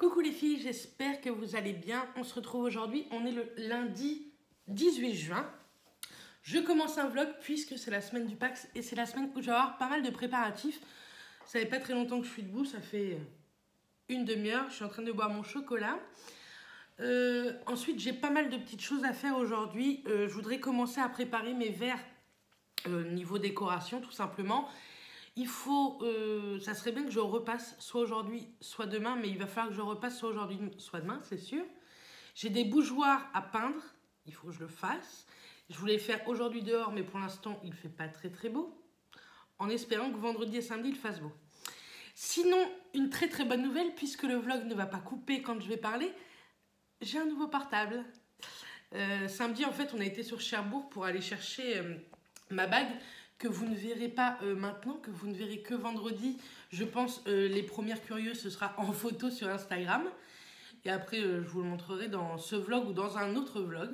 Coucou les filles, j'espère que vous allez bien. On se retrouve aujourd'hui, on est le lundi 18 juin. Je commence un vlog puisque c'est la semaine du Pacs et c'est la semaine où je vais avoir pas mal de préparatifs. Ça fait pas très longtemps que je suis debout, ça fait une demi-heure. Je suis en train de boire mon chocolat. Ensuite, j'ai pas mal de petites choses à faire aujourd'hui. Je voudrais commencer à préparer mes verres niveau décoration tout simplement. Il faut, ça serait bien que je repasse soit aujourd'hui, soit demain, mais il va falloir que je repasse soit aujourd'hui, soit demain, c'est sûr. J'ai des bougeoirs à peindre, il faut que je le fasse. Je voulais le faire aujourd'hui dehors, mais pour l'instant, il ne fait pas très très beau. En espérant que vendredi et samedi, il fasse beau. Sinon, une très très bonne nouvelle, puisque le vlog ne va pas couper quand je vais parler, j'ai un nouveau portable. Samedi, en fait, on a été sur Cherbourg pour aller chercher ma bague, que vous ne verrez pas maintenant, que vous ne verrez que vendredi. Je pense les premières curieuses, ce sera en photo sur Instagram. Et après, je vous le montrerai dans ce vlog ou dans un autre vlog.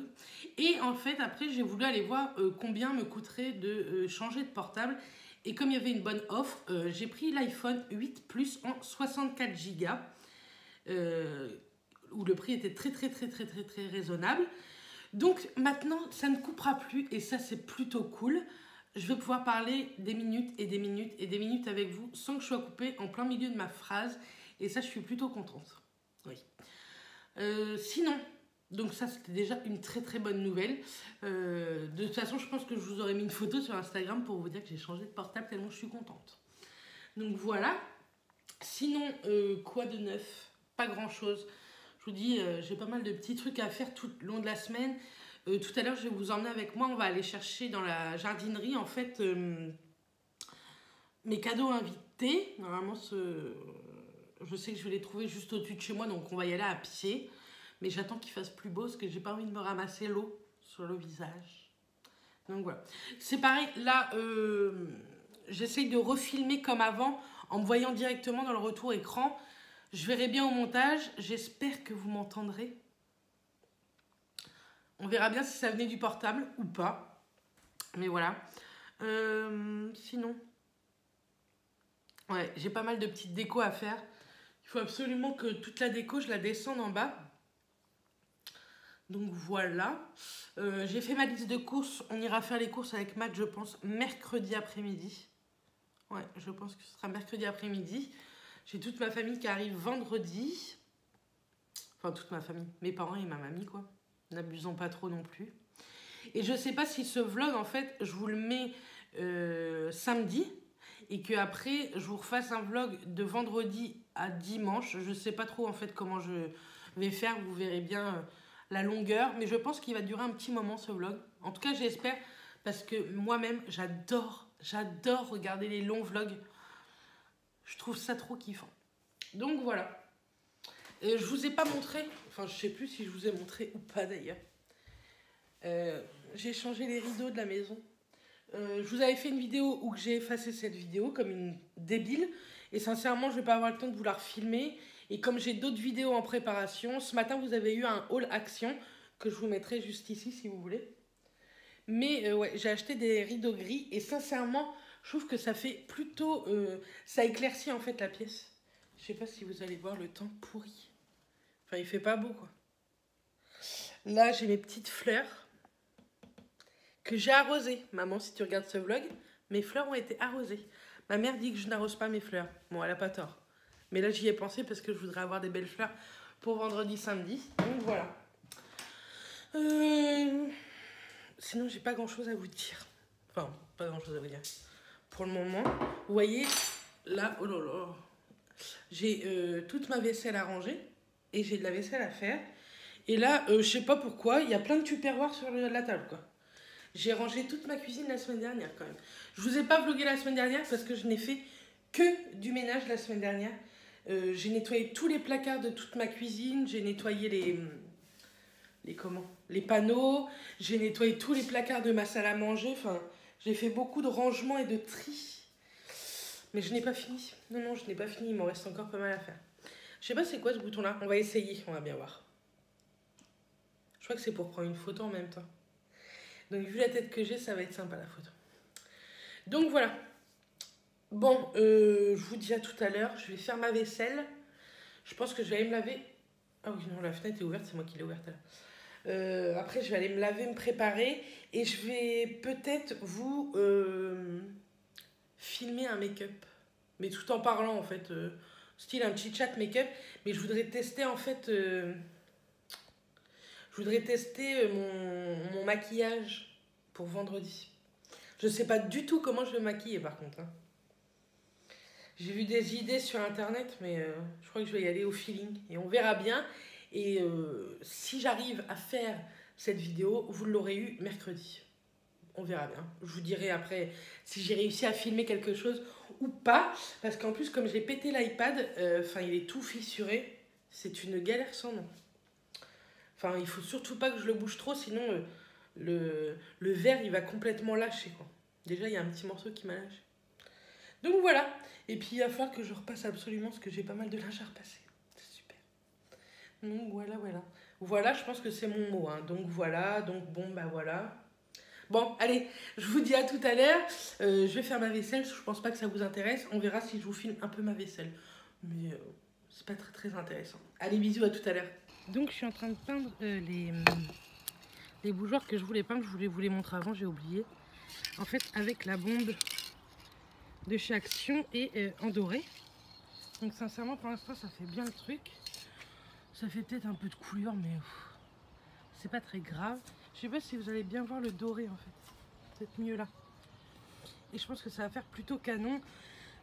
Et en fait, après, j'ai voulu aller voir combien me coûterait de changer de portable. Et comme il y avait une bonne offre, j'ai pris l'iPhone 8 Plus en 64 Go. Où le prix était très raisonnable. Donc maintenant, ça ne coupera plus et ça, c'est plutôt cool. Je vais pouvoir parler des minutes et des minutes et des minutes avec vous sans que je sois coupée en plein milieu de ma phrase. Et ça, je suis plutôt contente. Oui. Sinon, donc ça, c'était déjà une très bonne nouvelle. De toute façon, je pense que je vous aurais mis une photo sur Instagram pour vous dire que j'ai changé de portable tellement je suis contente. Donc voilà. Sinon, quoi de neuf? Pas grand-chose. Je vous dis, j'ai pas mal de petits trucs à faire tout le long de la semaine. Tout à l'heure, je vais vous emmener avec moi. On va aller chercher dans la jardinerie, en fait, mes cadeaux invités. Normalement, je sais que je vais les trouver juste au-dessus de chez moi, donc on va y aller à pied. Mais j'attends qu'il fasse plus beau, parce que j'ai pas envie de me ramasser l'eau sur le visage. Donc voilà. C'est pareil, là, j'essaye de refilmer comme avant, en me voyant directement dans le retour écran. Je verrai bien au montage. J'espère que vous m'entendrez. On verra bien si ça venait du portable ou pas. Mais voilà. Sinon, ouais, j'ai pas mal de petites décos à faire. Il faut absolument que toute la déco, je la descende en bas. Donc voilà. J'ai fait ma liste de courses. On ira faire les courses avec Matt, je pense, mercredi après-midi. Ouais, je pense que ce sera mercredi après-midi. J'ai toute ma famille qui arrive vendredi. Enfin, toute ma famille. Mes parents et ma mamie, quoi. N'abusons pas trop non plus. Et je sais pas si ce vlog, en fait, je vous le mets samedi et qu'après, je vous refasse un vlog de vendredi à dimanche. Je sais pas trop, en fait, comment je vais faire. Vous verrez bien la longueur. Mais je pense qu'il va durer un petit moment, ce vlog. En tout cas, j'espère, parce que moi-même, j'adore regarder les longs vlogs. Je trouve ça trop kiffant. Donc, voilà. Je vous ai pas montré, enfin je sais plus si je vous ai montré ou pas d'ailleurs. J'ai changé les rideaux de la maison. Je vous avais fait une vidéo où j'ai effacé cette vidéo comme une débile. Et sincèrement, je vais pas avoir le temps de vous la refilmer. Et comme j'ai d'autres vidéos en préparation, ce matin vous avez eu un haul action que je vous mettrai juste ici si vous voulez. Mais ouais, j'ai acheté des rideaux gris et sincèrement, je trouve que ça fait plutôt... ça éclaircit en fait la pièce. Je sais pas si vous allez voir le temps pourri. Enfin, il fait pas beau, quoi. Là, j'ai mes petites fleurs que j'ai arrosées. Maman, si tu regardes ce vlog, mes fleurs ont été arrosées. Ma mère dit que je n'arrose pas mes fleurs. Bon, elle a pas tort. Mais là, j'y ai pensé parce que je voudrais avoir des belles fleurs pour vendredi, samedi. Donc, voilà. Sinon, j'ai pas grand-chose à vous dire. Enfin, pas grand-chose à vous dire. Pour le moment, vous voyez, là, oh là là, j'ai toute ma vaisselle à ranger. Et j'ai de la vaisselle à faire. Et là, je sais pas pourquoi, il y a plein de tupperwares sur la table, quoi. J'ai rangé toute ma cuisine la semaine dernière, quand même. Je vous ai pas vlogué la semaine dernière parce que je n'ai fait que du ménage la semaine dernière. J'ai nettoyé tous les placards de toute ma cuisine. J'ai nettoyé les panneaux. J'ai nettoyé tous les placards de ma salle à manger. Enfin, j'ai fait beaucoup de rangements et de tri. Mais je n'ai pas fini. Non, je n'ai pas fini. Il m'en reste encore pas mal à faire. Je sais pas c'est quoi ce bouton-là. On va essayer, on va bien voir. Je crois que c'est pour prendre une photo en même temps. Donc vu la tête que j'ai, ça va être sympa la photo. Donc voilà. Bon, je vous dis à tout à l'heure. Je vais faire ma vaisselle. Je pense que je vais aller me laver. Ah oui, non, la fenêtre est ouverte, c'est moi qui l'ai ouverte là. Après, je vais aller me laver, me préparer. Et je vais peut-être vous filmer un make-up. Mais tout en parlant, en fait. Style un petit chat make-up. Mais je voudrais tester, en fait... je voudrais tester mon maquillage pour vendredi. Je sais pas du tout comment je vais maquiller, par contre. Hein. J'ai vu des idées sur internet, mais je crois que je vais y aller au feeling. Et on verra bien. Et si j'arrive à faire cette vidéo, vous l'aurez eu mercredi. On verra bien. Je vous dirai après si j'ai réussi à filmer quelque chose ou pas. Parce qu'en plus, comme j'ai pété l'iPad, il est tout fissuré. C'est une galère sans nom. Enfin, il faut surtout pas que je le bouge trop, sinon le verre, il va complètement lâcher, quoi. Déjà, il y a un petit morceau qui m'a lâché. Donc voilà. Et puis, il va falloir que je repasse absolument, parce que j'ai pas mal de linge à repasser. C'est super. Donc voilà, voilà. Voilà, je pense que c'est mon mot. Hein. Donc voilà, donc bon, bah voilà. Bon, allez, je vous dis à tout à l'heure. Je vais faire ma vaisselle, je pense pas que ça vous intéresse. On verra si je vous filme un peu ma vaisselle. Mais c'est pas très très intéressant. Allez, bisous, à tout à l'heure. Donc je suis en train de peindre les bougeoirs que je voulais peindre. Je voulais vous les montrer avant, j'ai oublié. En fait, avec la bombe de chez Action et en doré. Donc sincèrement, pour l'instant, ça fait bien le truc. Ça fait peut-être un peu de couleur, mais c'est pas très grave. Je sais pas si vous allez bien voir le doré, en fait. Peut-être mieux là. Et je pense que ça va faire plutôt canon.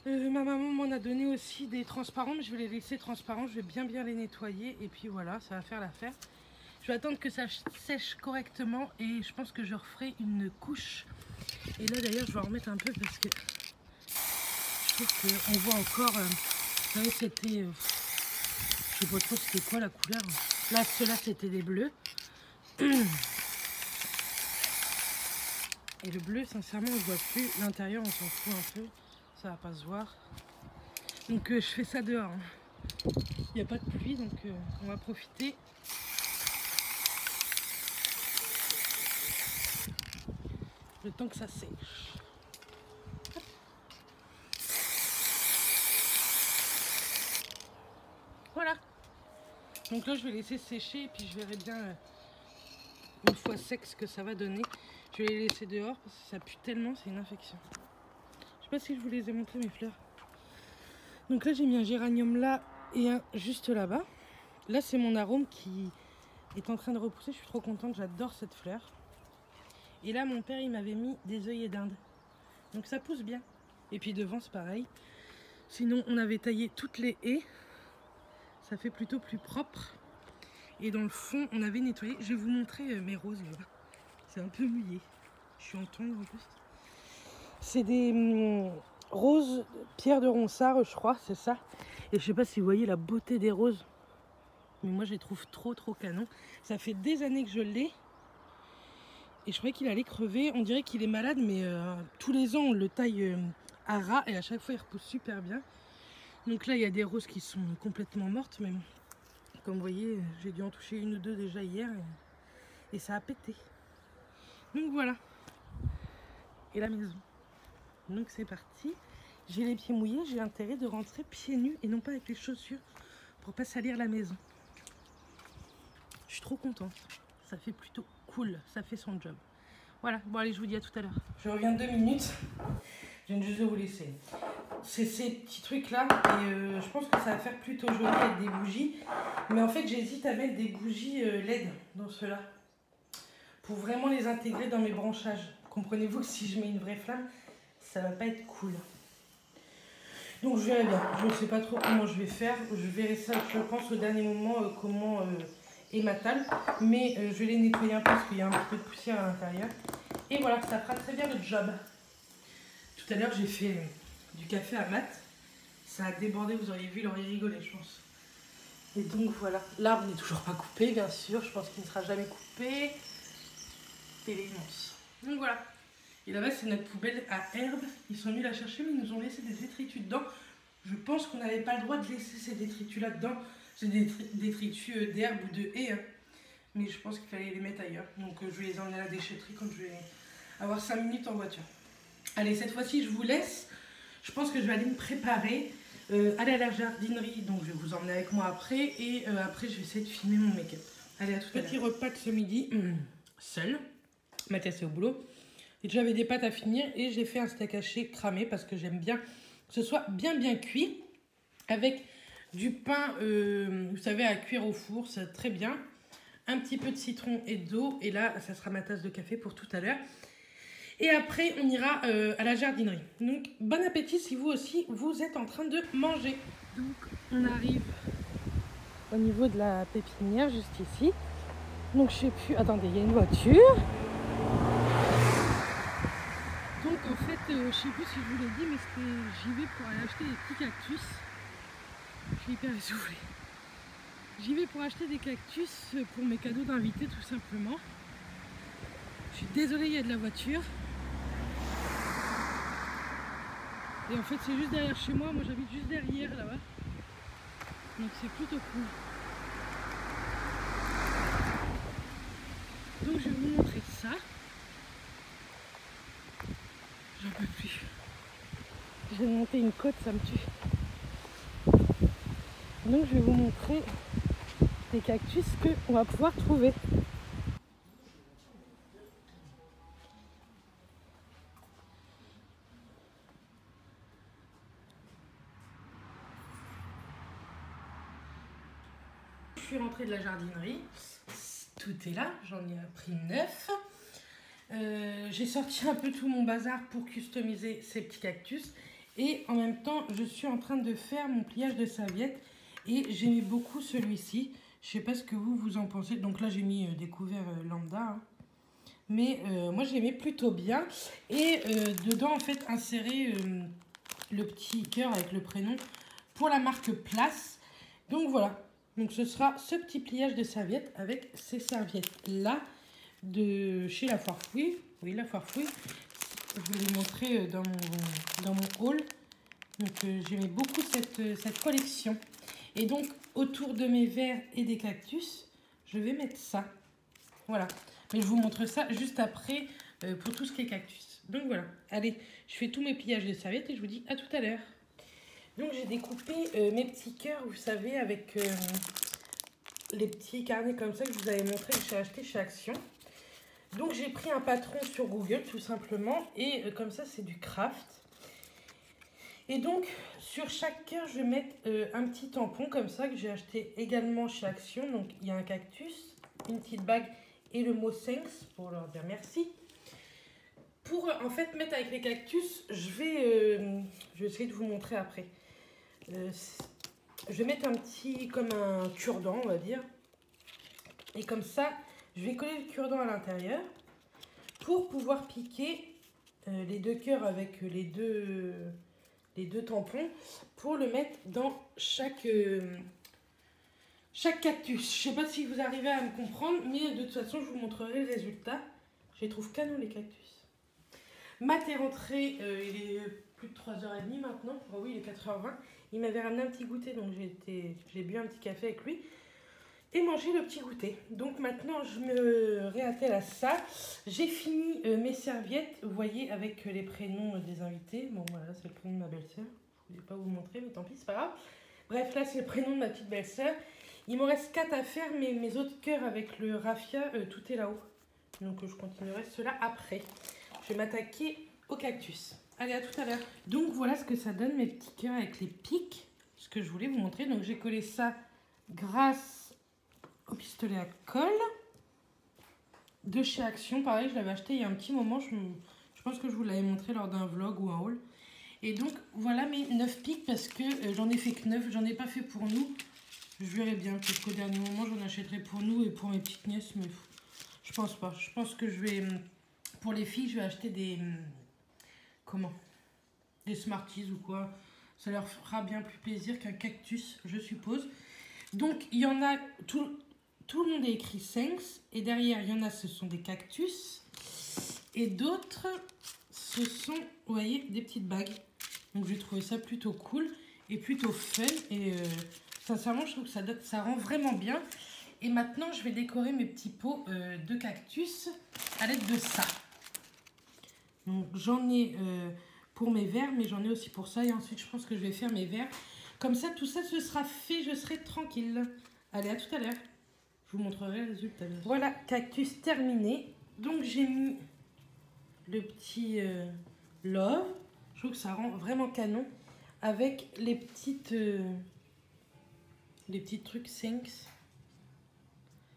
Ma maman m'en a donné aussi des transparents, mais je vais les laisser transparents. Je vais bien les nettoyer. Et puis voilà, ça va faire l'affaire. Je vais attendre que ça sèche correctement et je pense que je referai une couche. Et là d'ailleurs, je vais en remettre un peu parce que je trouve qu'on voit encore... vous savez, c'était... je sais pas trop c'était quoi la couleur. Là, ceux-là, c'était des bleus. Et le bleu, sincèrement, on ne voit plus. L'intérieur, on s'en fout un peu. Ça va pas se voir. Donc, je fais ça dehors. Hein. Il n'y a pas de pluie, donc on va profiter. Le temps que ça sèche. Voilà. Donc là, je vais laisser sécher et puis je verrai bien une fois sec ce que ça va donner. Je vais les laisser dehors parce que ça pue tellement, c'est une infection. Je sais pas si je vous les ai montré mes fleurs. Donc là, j'ai mis un géranium là et un juste là-bas. Là, c'est mon arôme qui est en train de repousser. Je suis trop contente, j'adore cette fleur. Et là, mon père, il m'avait mis des œillets d'Inde. Donc ça pousse bien. Et puis devant, c'est pareil. Sinon, on avait taillé toutes les haies. Ça fait plutôt plus propre. Et dans le fond, on avait nettoyé. Je vais vous montrer mes roses. C'est un peu mouillé. Je suis en tongs en plus. C'est des roses Pierre de Ronsard, je crois, c'est ça. Et je sais pas si vous voyez la beauté des roses. Mais moi, je les trouve trop canon. Ça fait des années que je l'ai. Et je croyais qu'il allait crever. On dirait qu'il est malade, mais tous les ans, on le taille à ras. Et à chaque fois, il repousse super bien. Donc là, il y a des roses qui sont complètement mortes. Mais comme vous voyez, j'ai dû en toucher une ou deux déjà hier. Et ça a pété. Donc voilà. Et la maison. Donc c'est parti. J'ai les pieds mouillés. J'ai intérêt de rentrer pieds nus et non pas avec les chaussures pour pas salir la maison. Je suis trop contente. Ça fait plutôt cool. Ça fait son job. Voilà. Bon allez, je vous dis à tout à l'heure. Je reviens 2 minutes. Je viens juste de vous laisser. C'est ces petits trucs là. Et je pense que ça va faire plutôt joli avec des bougies. Mais en fait, j'hésite à mettre des bougies LED dans ceux-là. Pour vraiment les intégrer dans mes branchages. Comprenez-vous que si je mets une vraie flamme, ça va pas être cool. Donc je verrai bien. Je ne sais pas trop comment je vais faire. Je verrai ça, je pense, au dernier moment, comment est ma table. Mais je vais les nettoyer un peu parce qu'il y a un petit peu de poussière à l'intérieur. Et voilà, ça fera très bien le job. Tout à l'heure, j'ai fait du café à Matt. Ça a débordé, vous auriez vu, il aurait rigolé, je pense. Et donc voilà. L'arbre n'est toujours pas coupé, bien sûr. Je pense qu'il ne sera jamais coupé. Et il est immense. Donc voilà. Et là-bas, c'est notre poubelle à herbes. Ils sont venus la chercher, mais ils nous ont laissé des détritus dedans. Je pense qu'on n'avait pas le droit de laisser ces détritus là-dedans. C'est des détritus d'herbe ou de haies. Hein. Mais je pense qu'il fallait les mettre ailleurs. Donc je vais les emmener à la déchetterie quand je vais avoir 5 minutes en voiture. Allez, cette fois-ci, je vous laisse. Je pense que je vais aller me préparer. aller à la jardinerie, donc je vais vous emmener avec moi après. Et après, je vais essayer de filmer mon make-up. Allez, à tout à l'heure. Petit repas de ce midi, seul. Mathias est au boulot. Et j'avais des pâtes à finir et j'ai fait un steak haché cramé parce que j'aime bien que ce soit bien cuit. Avec du pain, vous savez, à cuire au four, c'est très bien. Un petit peu de citron et d'eau. Et là, ça sera ma tasse de café pour tout à l'heure. Et après, on ira à la jardinerie. Donc, bon appétit si vous aussi, vous êtes en train de manger. Donc, on arrive au niveau de la pépinière, juste ici. Donc, je sais plus... Attendez, il y a une voiture. Donc, en fait, je sais plus si je vous l'ai dit, mais j'y vais pour aller acheter des petits cactus. Je suis hyper essoufflée. J'y vais pour acheter des cactus pour mes cadeaux d'invités, tout simplement. Je suis désolée, il y a de la voiture. Et en fait, c'est juste derrière chez moi. Moi, j'habite juste derrière, là-bas. Donc, c'est plutôt cool. Donc, je vais vous montrer ça. J'en peux plus. Je vais monter une côte, ça me tue. Donc, je vais vous montrer des cactus qu'on va pouvoir trouver. Je suis rentrée de la jardinerie. Tout est là. J'en ai pris 9. J'ai sorti un peu tout mon bazar pour customiser ces petits cactus. Et en même temps, je suis en train de faire mon pliage de serviette. Et j'aimais beaucoup celui-ci. Je sais pas ce que vous en pensez. Donc là, j'ai mis des couverts lambda. Hein. Mais moi, j'aimais plutôt bien. Et dedans, en fait, insérer le petit cœur avec le prénom pour la marque Place. Donc voilà. Donc ce sera ce petit pliage de serviette avec ces serviettes-là de chez La Foire Fouille. Oui, La Foire Fouille. Je vous l'ai montré dans mon haul. Donc j'aimais beaucoup cette collection. Et donc autour de mes verres et des cactus, je vais mettre ça. Voilà. Mais je vous montre ça juste après pour tout ce qui est cactus. Donc voilà. Allez, je fais tous mes pliages de serviettes et je vous dis à tout à l'heure. Donc j'ai découpé mes petits cœurs, vous savez, avec les petits carnets comme ça que je vous avais montré que j'ai acheté chez Action. Donc j'ai pris un patron sur Google tout simplement et comme ça c'est du craft. Et donc sur chaque cœur je vais mettre un petit tampon comme ça que j'ai acheté également chez Action. Donc il y a un cactus, une petite bague et le mot thanks pour leur dire merci. Pour en fait mettre avec les cactus, je vais essayer de vous montrer après. Je vais mettre un petit, comme un cure-dent, on va dire. Et comme ça, je vais coller le cure-dent à l'intérieur pour pouvoir piquer les deux cœurs avec les deux tampons pour le mettre dans chaque cactus. Je ne sais pas si vous arrivez à me comprendre, mais de toute façon, je vous montrerai le résultat. Je les trouve canon, les cactus. Matt est rentré, il est plus de 3h30 maintenant. Oh oui, il est 4h20. Il m'avait ramené un petit goûter, donc j'ai bu un petit café avec lui et mangé le petit goûter. Donc maintenant, je me réattelle à ça. J'ai fini mes serviettes, vous voyez, avec les prénoms des invités. Bon, voilà, c'est le prénom de ma belle-sœur. Je ne voulais pas vous montrer, mais tant pis, c'est pas grave. Bref, là, c'est le prénom de ma petite belle-sœur. Il me reste 4 à faire, mais mes autres cœurs avec le raffia, tout est là-haut. Donc, je continuerai cela après. Je vais m'attaquer au cactus. Allez, à tout à l'heure. Donc, voilà ce que ça donne, mes petits cœurs avec les pics. Ce que je voulais vous montrer. Donc, j'ai collé ça grâce au pistolet à colle. De chez Action. Pareil, je l'avais acheté il y a un petit moment. Je pense que je vous l'avais montré lors d'un vlog ou un haul. Et donc, voilà mes 9 pics parce que j'en ai fait que 9. J'en ai pas fait pour nous. Je verrai bien. Parce qu'au dernier moment, j'en achèterai pour nous et pour mes petites nièces. Mais je pense pas. Je pense que je vais... Pour les filles, je vais acheter des... Comment? Des Smarties ou quoi. Ça leur fera bien plus plaisir qu'un cactus, je suppose. Donc, il y en a... Tout le monde est écrit thanks. Et derrière, il y en a, ce sont des cactus. Et d'autres, ce sont, vous voyez, des petites bagues. Donc, j'ai trouvé ça plutôt cool et plutôt fun. Et sincèrement, je trouve que ça rend vraiment bien. Et maintenant, je vais décorer mes petits pots de cactus à l'aide de ça. Donc j'en ai pour mes verres, mais j'en ai aussi pour ça. Et ensuite, je pense que je vais faire mes verres. Comme ça, tout ça, ce sera fait, je serai tranquille. Allez, à tout à l'heure. Je vous montrerai le résultat. Voilà, cactus terminé. Donc, j'ai mis le petit love. Je trouve que ça rend vraiment canon. Avec les petits trucs Thanks.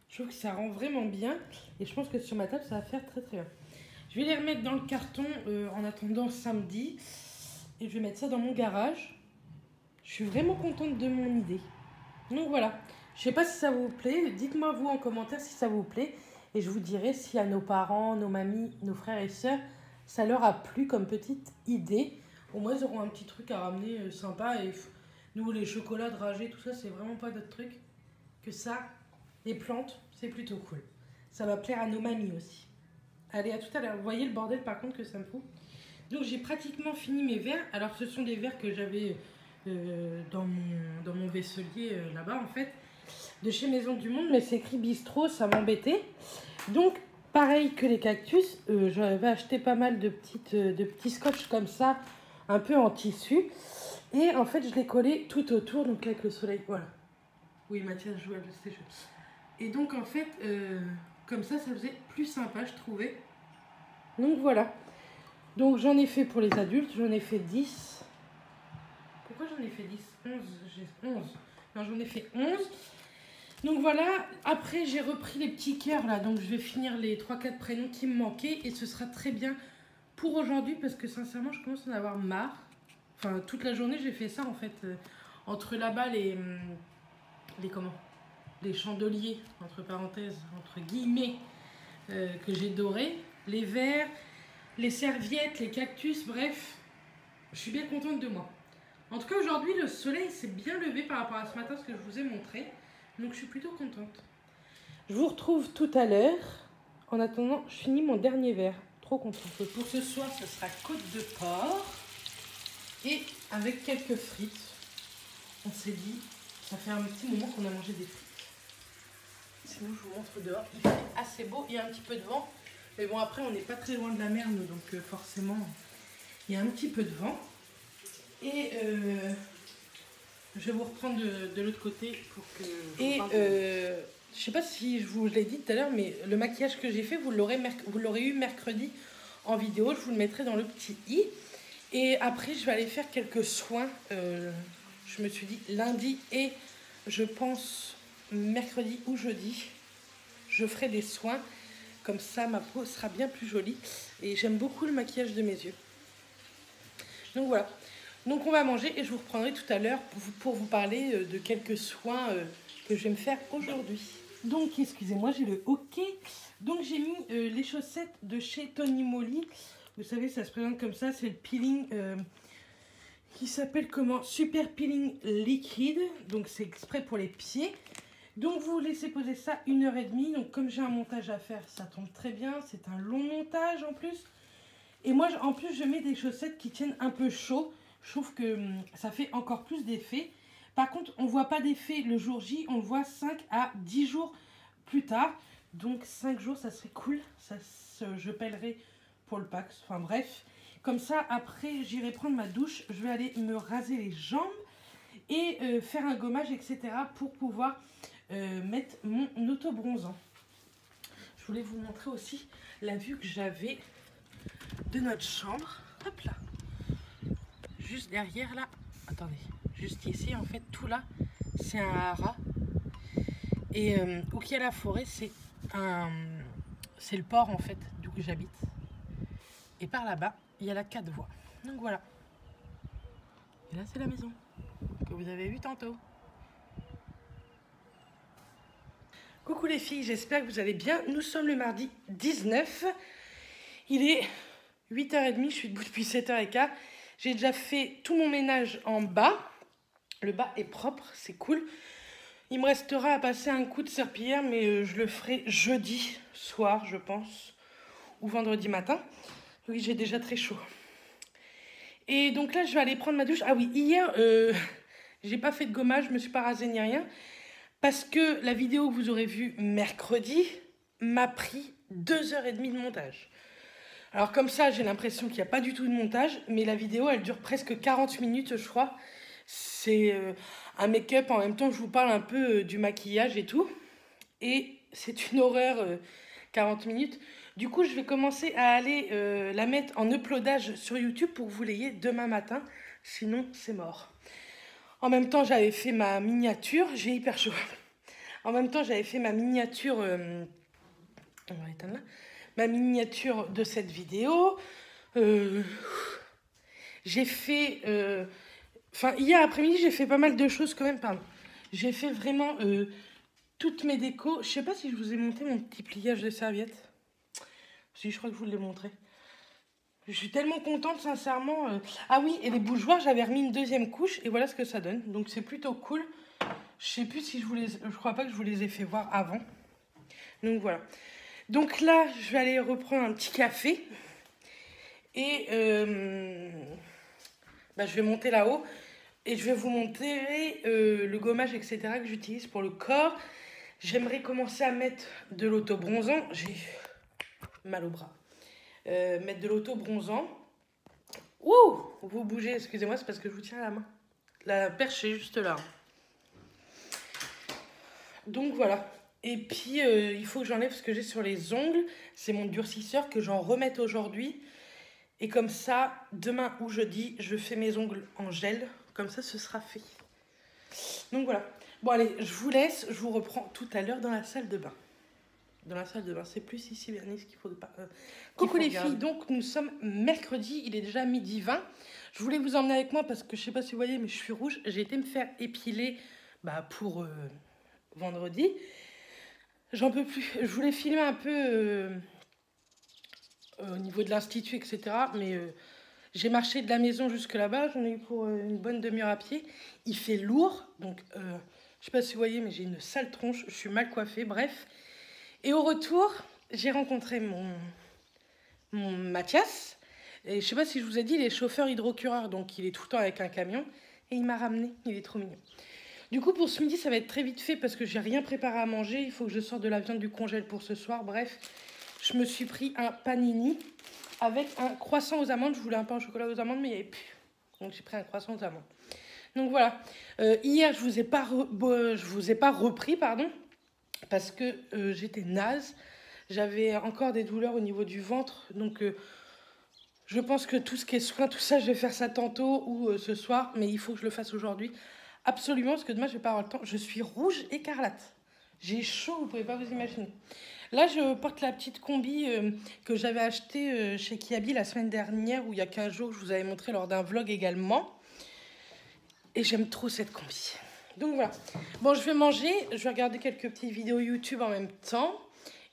Je trouve que ça rend vraiment bien. Et je pense que sur ma table, ça va faire très très bien. Je vais les remettre dans le carton en attendant samedi. Et je vais mettre ça dans mon garage. Je suis vraiment contente de mon idée. Donc voilà. Je sais pas si ça vous plaît. Dites-moi vous en commentaire si ça vous plaît. Et je vous dirai si à nos parents, nos mamies, nos frères et sœurs, ça leur a plu comme petite idée. Au moins, ils auront un petit truc à ramener sympa. Et nous, les chocolats dragés, tout ça, c'est vraiment pas notre truc. Que ça, les plantes, c'est plutôt cool. Ça va plaire à nos mamies aussi. Allez, à tout à l'heure. Vous voyez le bordel par contre que ça me fout. Donc, j'ai pratiquement fini mes verres. Alors, ce sont des verres que j'avais dans mon vaisselier là-bas, en fait. De chez Maison du Monde, mais c'est écrit bistrot, ça m'embêtait. Donc, pareil que les cactus, j'avais acheté pas mal de petits scotch comme ça, un peu en tissu. Et en fait, je l'ai collé tout autour, donc avec le soleil, voilà. Oui, Mathias joue à PlayStation. Et donc, en fait, comme ça faisait plus sympa, je trouvais. Donc, voilà. Donc, j'en ai fait pour les adultes, j'en ai fait 10. Pourquoi j'en ai fait 10 11, j'ai 11. Non, j'en ai fait 11. Donc voilà, après j'ai repris les petits cœurs là, donc je vais finir les 3-4 prénoms qui me manquaient et ce sera très bien pour aujourd'hui parce que sincèrement je commence à en avoir marre. Enfin toute la journée j'ai fait ça en fait, entre là-bas les chandeliers, entre parenthèses, entre guillemets, que j'ai dorés, les verres, les serviettes, les cactus, bref, je suis bien contente de moi. En tout cas aujourd'hui le soleil s'est bien levé par rapport à ce matin, ce que je vous ai montré. Donc je suis plutôt contente. Je vous retrouve tout à l'heure. En attendant, je finis mon dernier verre. Trop contente. Pour ce soir, ce sera côte de porc. Et avec quelques frites. On s'est dit, ça fait un petit moment qu'on a mangé des frites. Sinon, je vous montre dehors. Il fait assez beau. Il y a un petit peu de vent. Mais bon, après, on n'est pas très loin de la mer, nous. Donc forcément, il y a un petit peu de vent. Et... je vais vous reprendre de l'autre côté pour que je sais pas si je vous l'ai dit tout à l'heure, mais le maquillage que j'ai fait, vous l'aurez eu mercredi en vidéo. Je vous le mettrai dans le petit i. Et après, je vais aller faire quelques soins. Je me suis dit lundi et je pense mercredi ou jeudi, je ferai des soins. Comme ça, ma peau sera bien plus jolie. Et j'aime beaucoup le maquillage de mes yeux. Donc voilà. Donc on va manger et je vous reprendrai tout à l'heure pour vous parler de quelques soins que je vais me faire aujourd'hui. Donc excusez-moi, j'ai le hockey. Donc j'ai mis les chaussettes de chez Tony Moly. Vous savez, ça se présente comme ça. C'est le peeling qui s'appelle comment? Super Peeling Liquide. Donc c'est exprès pour les pieds. Donc vous laissez poser ça 1h30. Donc comme j'ai un montage à faire, ça tombe très bien. C'est un long montage en plus. Et moi en plus je mets des chaussettes qui tiennent un peu chaud. Je trouve que ça fait encore plus d'effet. Par contre, on ne voit pas d'effet le jour J. On le voit 5 à 10 jours plus tard. Donc 5 jours, ça serait cool. Je paierai pour le Pax. Enfin bref. Comme ça, après, j'irai prendre ma douche. Je vais aller me raser les jambes. Et faire un gommage, etc. Pour pouvoir mettre mon auto-bronzant. Je voulais vous montrer aussi la vue que j'avais de notre chambre. Hop là. Juste derrière là, attendez, juste ici en fait, tout là, c'est un haras. Et où qu'il y a la forêt, c'est le port en fait, d'où que j'habite. Et par là-bas, il y a la 4 voies. Donc voilà. Et là, c'est la maison que vous avez vue tantôt. Coucou les filles, j'espère que vous allez bien. Nous sommes le mardi 19. Il est 8h30, je suis debout depuis 7h15. J'ai déjà fait tout mon ménage en bas. Le bas est propre, c'est cool. Il me restera à passer un coup de serpillière, mais je le ferai jeudi soir, je pense. Ou vendredi matin. Oui, j'ai déjà très chaud. Et donc là, je vais aller prendre ma douche. Ah oui, hier, j'ai pas fait de gommage, je me suis pas rasée ni rien. Parce que la vidéo que vous aurez vue mercredi m'a pris 2h30 de montage. Alors comme ça, j'ai l'impression qu'il n'y a pas du tout de montage, mais la vidéo, elle dure presque 40 minutes, je crois. C'est un make-up, en même temps je vous parle un peu du maquillage et tout. Et c'est une horreur, 40 minutes. Du coup, je vais commencer à aller la mettre en uploadage sur YouTube pour que vous l'ayez demain matin. Sinon, c'est mort. En même temps, j'avais fait ma miniature. J'ai hyper chaud. En même temps, j'avais fait ma miniature... on va éteindre là. Ma miniature de cette vidéo. J'ai fait... Enfin, hier après-midi, j'ai fait pas mal de choses quand même. Pardon. J'ai fait vraiment toutes mes décos. Je sais pas si je vous ai monté mon petit pliage de serviette. Si, je crois que je vous l'ai montré. Je suis tellement contente, sincèrement. Ah oui, et les bougeoirs, j'avais remis une deuxième couche. Et voilà ce que ça donne. Donc, c'est plutôt cool. Je sais plus si je vous les... Je crois pas que je vous les ai fait voir avant. Donc, voilà. Donc là, je vais aller reprendre un petit café. Et je vais monter là-haut. Et je vais vous montrer le gommage, etc. que j'utilise pour le corps. J'aimerais commencer à mettre de l'auto-bronzant. J'ai mal au bras. Mettre de l'auto-bronzant. Ouh, vous bougez, excusez-moi, c'est parce que je vous tiens à la main. La perche est juste là. Donc voilà. Et puis, il faut que j'enlève ce que j'ai sur les ongles. C'est mon durcisseur que j'en remette aujourd'hui. Et comme ça, demain ou jeudi, je fais mes ongles en gel. Comme ça, ce sera fait. Donc voilà. Bon, allez, je vous laisse. Je vous reprends tout à l'heure dans la salle de bain. Dans la salle de bain, c'est plus ici, Bernice, qu'il faut pas. Coucou les filles, donc nous sommes mercredi, il est déjà 12h20. Je voulais vous emmener avec moi parce que je sais pas si vous voyez, mais je suis rouge. J'ai été me faire épiler pour vendredi. J'en peux plus. Je voulais filmer un peu au niveau de l'institut, etc. Mais j'ai marché de la maison jusque là-bas. J'en ai eu pour une bonne demi-heure à pied. Il fait lourd, donc je sais pas si vous voyez, mais j'ai une sale tronche. Je suis mal coiffée, bref. Et au retour, j'ai rencontré mon Mathias. Et je sais pas si je vous ai dit, il est chauffeur hydrocureur, donc il est tout le temps avec un camion. Et il m'a ramené, il est trop mignon. Du coup, pour ce midi, ça va être très vite fait parce que j'ai rien préparé à manger. Il faut que je sorte de la viande du congèle pour ce soir. Bref, je me suis pris un panini avec un croissant aux amandes. Je voulais un pain au chocolat aux amandes, mais il n'y avait plus. Donc j'ai pris un croissant aux amandes. Donc voilà. Hier, je vous ai pas repris, pardon. Parce que j'étais naze, j'avais encore des douleurs au niveau du ventre, donc je pense que tout ce qui est soin, tout ça, je vais faire ça tantôt ou ce soir, mais il faut que je le fasse aujourd'hui, absolument, parce que demain je vais pas avoir le temps. Je suis rouge écarlate, j'ai chaud, vous pouvez pas vous imaginer. Là, je porte la petite combi que j'avais achetée chez Kiabi la semaine dernière, ou il y a 15 jours, je vous avais montré lors d'un vlog également, et j'aime trop cette combi. Donc voilà. Bon, je vais manger, je vais regarder quelques petites vidéos YouTube en même temps.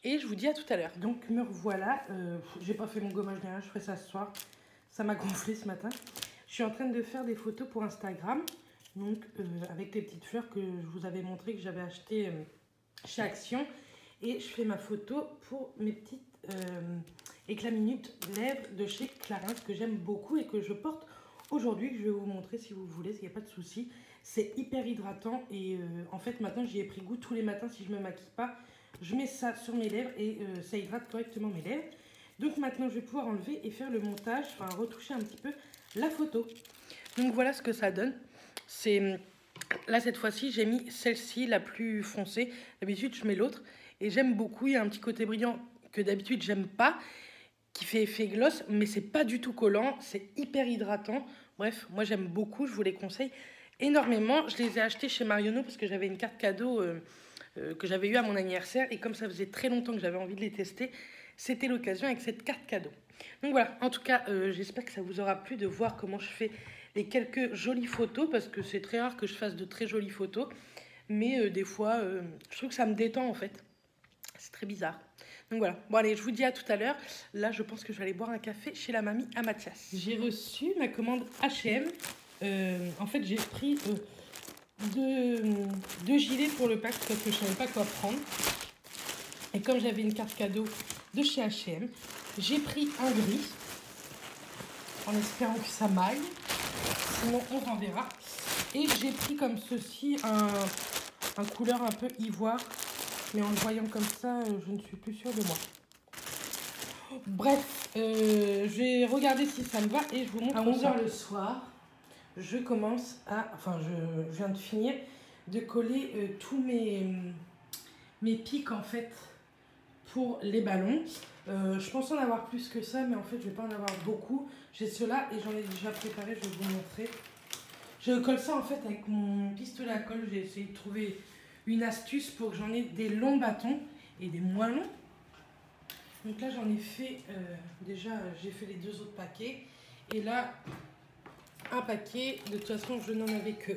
Et je vous dis à tout à l'heure. Donc me revoilà. J'ai pas fait mon gommage derrière, je ferai ça ce soir. Ça m'a gonflé ce matin. Je suis en train de faire des photos pour Instagram. Donc avec les petites fleurs que je vous avais montré que j'avais achetées chez Action. Et je fais ma photo pour mes petites éclat minute lèvres de chez Clarins que j'aime beaucoup et que je porte aujourd'hui. Je vais vous montrer si vous voulez, s'il n'y a pas de souci. C'est hyper hydratant et en fait maintenant j'y ai pris goût tous les matins si je ne me maquille pas. Je mets ça sur mes lèvres et ça hydrate correctement mes lèvres. Donc maintenant je vais pouvoir enlever et faire le montage, enfin retoucher un petit peu la photo. Donc voilà ce que ça donne. Là cette fois-ci j'ai mis celle-ci la plus foncée. D'habitude je mets l'autre et j'aime beaucoup. Il y a un petit côté brillant que d'habitude j'aime pas, qui fait effet gloss, mais c'est pas du tout collant, c'est hyper hydratant. Bref, moi j'aime beaucoup, je vous les conseille énormément. Je les ai achetés chez Marionneau parce que j'avais une carte cadeau que j'avais eue à mon anniversaire. Et comme ça faisait très longtemps que j'avais envie de les tester, c'était l'occasion avec cette carte cadeau. Donc voilà, en tout cas, j'espère que ça vous aura plu de voir comment je fais les quelques jolies photos. Parce que c'est très rare que je fasse de très jolies photos. Mais des fois, je trouve que ça me détend en fait. C'est très bizarre. Donc voilà, bon allez, je vous dis à tout à l'heure. Là, je pense que je vais aller boire un café chez la mamie à Mathias. J'ai reçu ma commande H&M. En fait, j'ai pris deux gilets pour le Pâques parce que je ne savais pas quoi prendre. Et comme j'avais une carte cadeau de chez H&M, j'ai pris un gris en espérant que ça m'aille. Sinon, on renverra. Et j'ai pris comme ceci un couleur un peu ivoire. Mais en le voyant comme ça, je ne suis plus sûre de moi. Bref, je vais regarder si ça me va et je vous montre. À 11h le soir. je commence à... Enfin, je viens de finir de coller tous mes pics en fait pour les ballons. Je pense en avoir plus que ça, mais en fait je vais pas en avoir beaucoup. J'ai ceux-là et j'en ai déjà préparé, je vais vous montrer. Je colle ça en fait avec mon pistolet à colle. J'ai essayé de trouver une astuce pour que j'en ai des longs bâtons et des moins longs. Donc là j'en ai fait, déjà j'ai fait les 2 autres paquets. Et là, un paquet, de toute façon je n'en avais que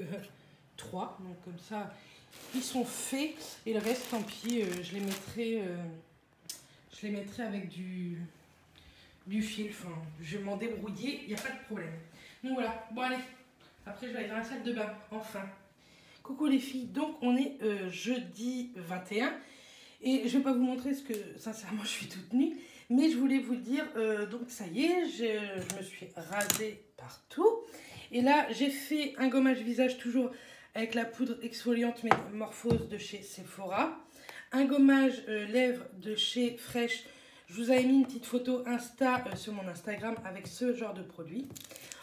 3. Donc comme ça, ils sont faits. Et le reste, tant pis, je les mettrai avec du fil. Enfin, je vais m'en débrouiller, il n'y a pas de problème. Donc voilà, bon allez, après je vais aller dans la salle de bain, enfin. Coucou les filles, donc on est jeudi 21. Et je vais pas vous montrer ce que, sincèrement, je suis toute nue. Mais je voulais vous dire, donc ça y est, je me suis rasée partout. Et là, j'ai fait un gommage visage toujours avec la poudre exfoliante Métamorphose de chez Sephora. Un gommage lèvres de chez Fresh. Je vous avais mis une petite photo Insta sur mon Instagram avec ce genre de produit.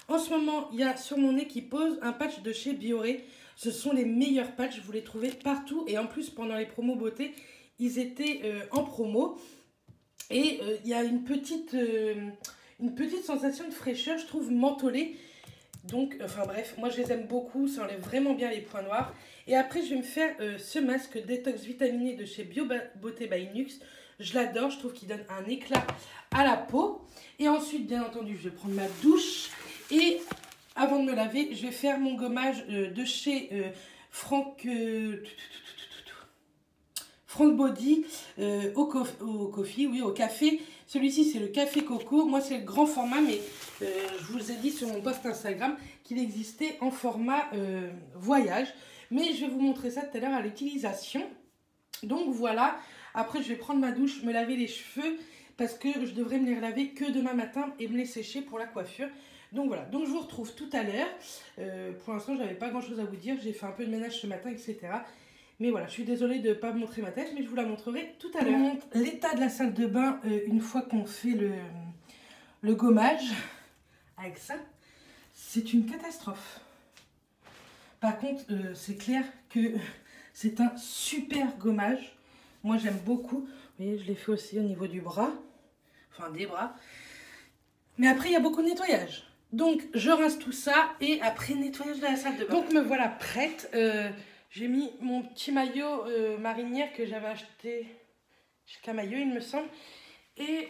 En ce moment, il y a sur mon nez qui pose un patch de chez Bioré. Ce sont les meilleurs patchs, vous les trouvez partout. Et en plus, pendant les promos beauté, ils étaient en promo. Et il y a une petite sensation de fraîcheur, je trouve, mentholée. Donc, enfin bref, moi je les aime beaucoup, ça enlève vraiment bien les points noirs. Et après, je vais me faire ce masque détox vitaminé de chez Bio Beauté by Nux. Je l'adore, je trouve qu'il donne un éclat à la peau. Et ensuite, bien entendu, je vais prendre ma douche. Et avant de me laver, je vais faire mon gommage de chez Franck Body au café. Celui-ci, c'est le café coco. Moi, c'est le grand format, mais je vous ai dit sur mon post Instagram qu'il existait en format voyage. Mais je vais vous montrer ça tout à l'heure à l'utilisation. Donc voilà. Après, je vais prendre ma douche, me laver les cheveux parce que je devrais me les laver que demain matin et me les sécher pour la coiffure. Donc voilà, donc je vous retrouve tout à l'heure. Pour l'instant, j'avais pas grand chose à vous dire. J'ai fait un peu de ménage ce matin, etc. Mais voilà, je suis désolée de ne pas montrer ma tête, mais je vous la montrerai tout à l'heure. L'état de la salle de bain, une fois qu'on fait le gommage, avec ça, c'est une catastrophe. Par contre, c'est clair que c'est un super gommage. Moi, j'aime beaucoup. Vous voyez, je l'ai fait aussi au niveau du bras, enfin des bras. Mais après, il y a beaucoup de nettoyage. Donc, je rince tout ça et après, nettoyage de la salle de bain. Donc, me voilà prête. J'ai mis mon petit maillot marinière que j'avais acheté chez Camailleux, il me semble. Et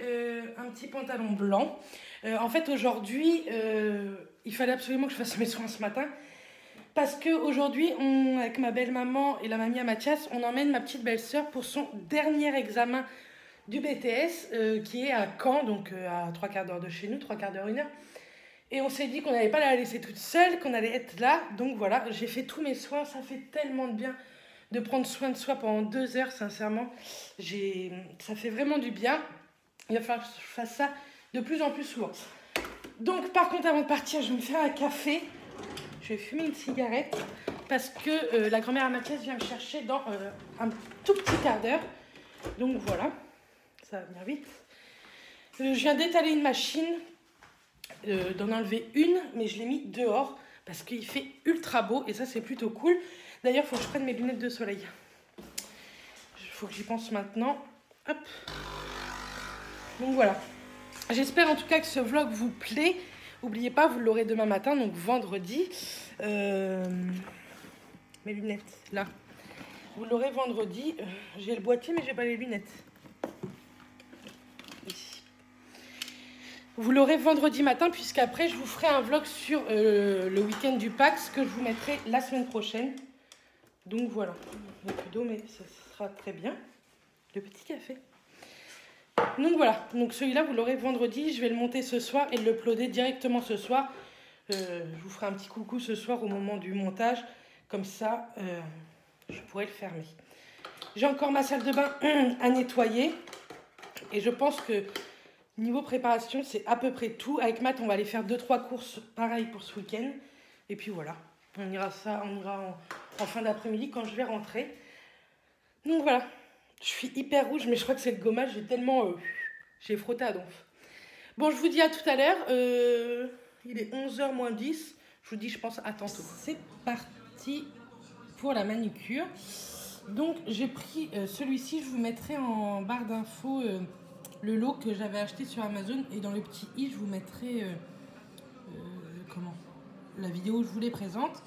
un petit pantalon blanc. En fait, aujourd'hui, il fallait absolument que je fasse mes soins ce matin. Parce qu'aujourd'hui, avec ma belle-maman et la mamie à Mathias, on emmène ma petite belle-sœur pour son dernier examen du BTS qui est à Caen, donc à 3/4 d'heure de chez nous, 3/4 d'heure, 1 heure. Et on s'est dit qu'on n'allait pas la laisser toute seule, qu'on allait être là. Donc voilà, j'ai fait tous mes soins. Ça fait tellement de bien de prendre soin de soi pendant 2 heures, sincèrement. Ça fait vraiment du bien. Il va falloir que je fasse ça de plus en plus souvent. Donc par contre, avant de partir, je vais me faire un café. Je vais fumer une cigarette parce que la grand-mère à Mathias vient me chercher dans un tout petit quart d'heure. Donc voilà, ça va venir vite. Je viens d'étaler une machine, d'en enlever une, mais je l'ai mis dehors parce qu'il fait ultra beau et ça c'est plutôt cool. D'ailleurs, il faut que je prenne mes lunettes de soleil. Il faut que j'y pense maintenant. Hop. Donc voilà. J'espère en tout cas que ce vlog vous plaît. N'oubliez pas, vous l'aurez demain matin, donc vendredi. Mes lunettes, là. Vous l'aurez vendredi. J'ai le boîtier, mais j'ai pas les lunettes. Ici. Vous l'aurez vendredi matin, puisqu'après, je vous ferai un vlog sur le week-end du Pax que je vous mettrai la semaine prochaine. Donc voilà. Il n'y a plus d'eau, mais ça sera très bien. Le petit café. Donc voilà, donc celui-là vous l'aurez vendredi, je vais le monter ce soir et l'uploader directement ce soir. Je vous ferai un petit coucou ce soir au moment du montage, comme ça je pourrai le fermer. J'ai encore ma salle de bain à nettoyer et je pense que niveau préparation c'est à peu près tout. Avec Matt on va aller faire 2-3 courses pareil pour ce week-end et puis voilà, on ira en fin d'après-midi quand je vais rentrer. Donc voilà. Je suis hyper rouge, mais je crois que c'est le gommage. J'ai frotté à donf. Bon, je vous dis à tout à l'heure. Il est 11h moins 10. Je vous dis, je pense à tantôt. C'est parti pour la manucure. Donc j'ai pris celui-ci, je vous mettrai en barre d'infos le lot que j'avais acheté sur Amazon et dans le petit i, je vous mettrai comment la vidéo où je vous les présente.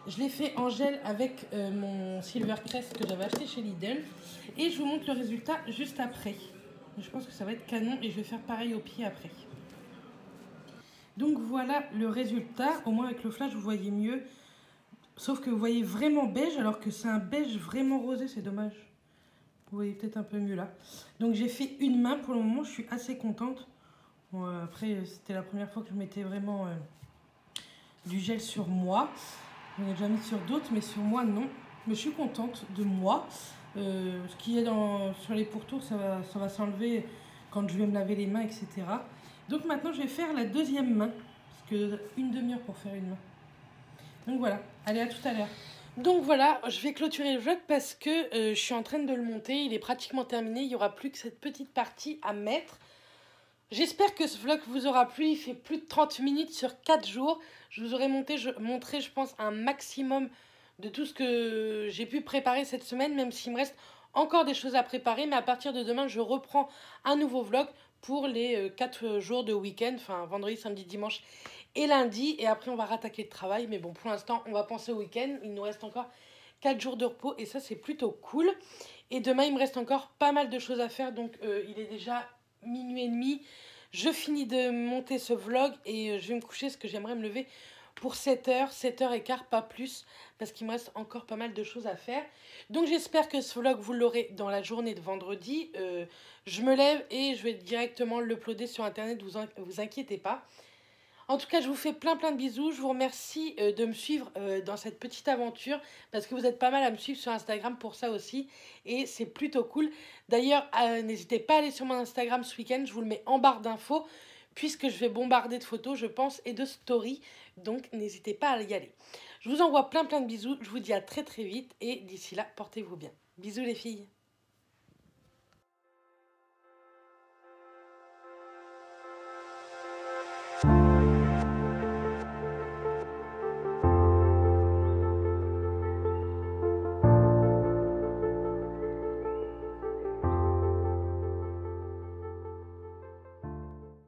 Je l'ai fait en gel avec mon Silvercrest que j'avais acheté chez Lidl et je vous montre le résultat juste après. Je pense que ça va être canon et je vais faire pareil au pied après. Donc voilà le résultat, au moins avec le flash vous voyez mieux. Sauf que vous voyez vraiment beige alors que c'est un beige vraiment rosé, c'est dommage. Vous voyez peut-être un peu mieux là. Donc j'ai fait une main pour le moment, je suis assez contente. Bon, après c'était la première fois que je mettais vraiment du gel sur moi. J'en ai déjà mis sur d'autres mais sur moi non. Mais je suis contente de moi. Ce qui est sur les pourtours ça va s'enlever quand je vais me laver les mains etc. Donc maintenant je vais faire la deuxième main. Parce que une demi-heure pour faire une main. Donc voilà, allez à tout à l'heure. Donc voilà, je vais clôturer le vlog parce que je suis en train de le monter. Il est pratiquement terminé, il n'y aura plus que cette petite partie à mettre. J'espère que ce vlog vous aura plu, il fait plus de 30 minutes sur 4 jours. Je vous aurai montré, je pense, un maximum de tout ce que j'ai pu préparer cette semaine, même s'il me reste encore des choses à préparer. Mais à partir de demain, je reprends un nouveau vlog pour les 4 jours de week-end, enfin vendredi, samedi, dimanche et lundi. Et après, on va rattaquer le travail. Mais bon, pour l'instant, on va penser au week-end. Il nous reste encore 4 jours de repos et ça, c'est plutôt cool. Et demain, il me reste encore pas mal de choses à faire. Donc, il est déjà minuit et demi. Je finis de monter ce vlog et je vais me coucher parce que j'aimerais me lever pour 7h, 7h15, pas plus, parce qu'il me reste encore pas mal de choses à faire. Donc j'espère que ce vlog, vous l'aurez dans la journée de vendredi. Je me lève et je vais directement l'uploader sur Internet, vous inquiétez pas. En tout cas, je vous fais plein de bisous. Je vous remercie de me suivre dans cette petite aventure parce que vous êtes pas mal à me suivre sur Instagram pour ça aussi. Et c'est plutôt cool. D'ailleurs, n'hésitez pas à aller sur mon Instagram ce week-end. Je vous le mets en barre d'infos puisque je vais bombarder de photos, je pense, et de stories. Donc, n'hésitez pas à y aller. Je vous envoie plein de bisous. Je vous dis à très vite et d'ici là, portez-vous bien. Bisous les filles.